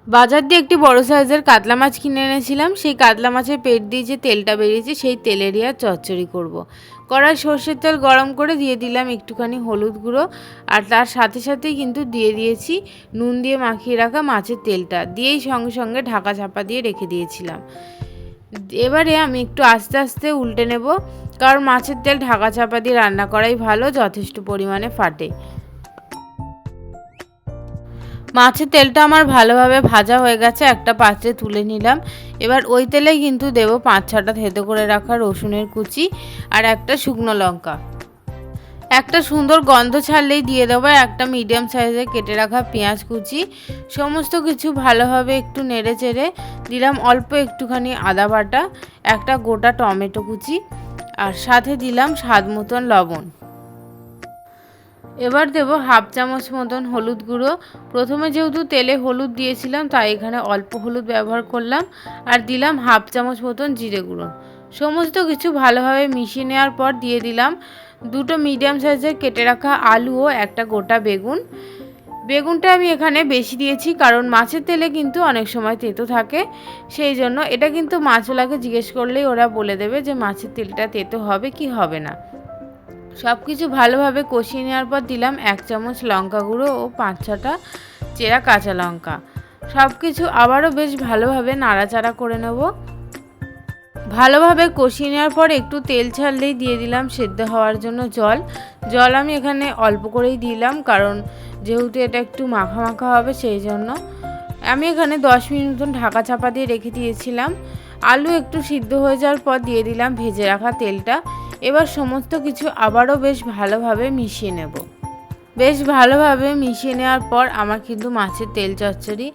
বাজার দিয়ে একটি বড় সাইজের কাতলা মাছ কিনে এনেছিলাম। সেই কাতলা মাছের পেট দিয়ে যে তেলটা বেরিয়েছে সেই তেলেরই আর চচ্চড়ি করব। কড়াই সর্ষের তেল গরম করে দিয়ে দিলাম একটুখানি হলুদ গুঁড়ো, আর তার সাথে সাথেই কিন্তু দিয়ে দিয়েছি নুন দিয়ে মাখিয়ে রাখা মাছের তেলটা, দিয়েই সঙ্গে সঙ্গে ঢাকা চাপা দিয়ে রেখে দিয়েছিলাম। এবারে আমি একটু আস্তে আস্তে উল্টে নেব, কারণ মাছের তেল ঢাকা চাপা দিয়ে রান্না করাই ভালো, যথেষ্ট পরিমাণে ফাটে। মাছের তেলটা আমার ভালোভাবে ভাজা হয়ে গেছে, একটা পাত্রে তুলে নিলাম। এবার ওই তেলেই কিন্তু দেব 5-6টা থেঁতো করে রাখা রসুনের কুচি আর একটা শুকনো লঙ্কা। একটা সুন্দর গন্ধ ছাড়লেই দিয়ে দেবো একটা মিডিয়াম সাইজে কেটে রাখা পেঁয়াজ কুচি। সমস্ত কিছু ভালোভাবে একটু নেড়ে চেড়ে দিলাম অল্প একটুখানি আদা বাটা, একটা গোটা টমেটো কুচি, আর সাথে দিলাম স্বাদ মতন লবণ। এবার দেব হাফ চামচ মতন হলুদ গুঁড়ো। প্রথমে যেহেতু তেলে হলুদ দিয়েছিলাম তাই এখানে অল্প হলুদ ব্যবহার করলাম, আর দিলাম হাফ চামচ মতন জিরে গুঁড়ো। সমস্ত কিছু ভালোভাবে মিশিয়ে নেওয়ার পর দিয়ে দিলাম দুটো মিডিয়াম সাইজের কেটে রাখা আলু ও একটা গোটা বেগুন। বেগুনটা আমি এখানে বেশি দিয়েছি কারণ মাছের তেলে কিন্তু অনেক সময় তেতো থাকে, সেই জন্য। এটা কিন্তু মাছওয়ালাকে জিজ্ঞেস করলেই ওরা বলে দেবে যে মাছের তেলটা তেতো হবে কি হবে না। সব কিছু ভালোভাবে কষিয়ে নেওয়ার পর দিলাম 1 চামচ লঙ্কা গুঁড়ো ও 5-6টা চেরা কাঁচা লঙ্কা। সব কিছু আবারও বেশ ভালোভাবে নাড়াচাড়া করে নেব। ভালোভাবে কষিয়ে নেওয়ার পর একটু তেল ছাড়লেই দিয়ে দিলাম সেদ্ধ হওয়ার জন্য জল। জল আমি এখানে অল্প করেই দিলাম, কারণ যেহেতু এটা একটু মাখা মাখা হবে সেই জন্য। আমি এখানে 10 মিনিট মতন ঢাকা চাপা দিয়ে রেখে দিয়েছিলাম। আলু একটু সিদ্ধ হয়ে যাওয়ার পর দিয়ে দিলাম ভেজে রাখা তেলটা। এবার সমস্ত কিছু আবারও বেশ ভালোভাবে মিশিয়ে নেব। বেশ ভালোভাবে মিশিয়ে নেওয়ার পর আমার কিন্তু মাছের তেল চচ্চড়ি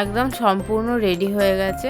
একদম সম্পূর্ণ রেডি হয়ে গেছে।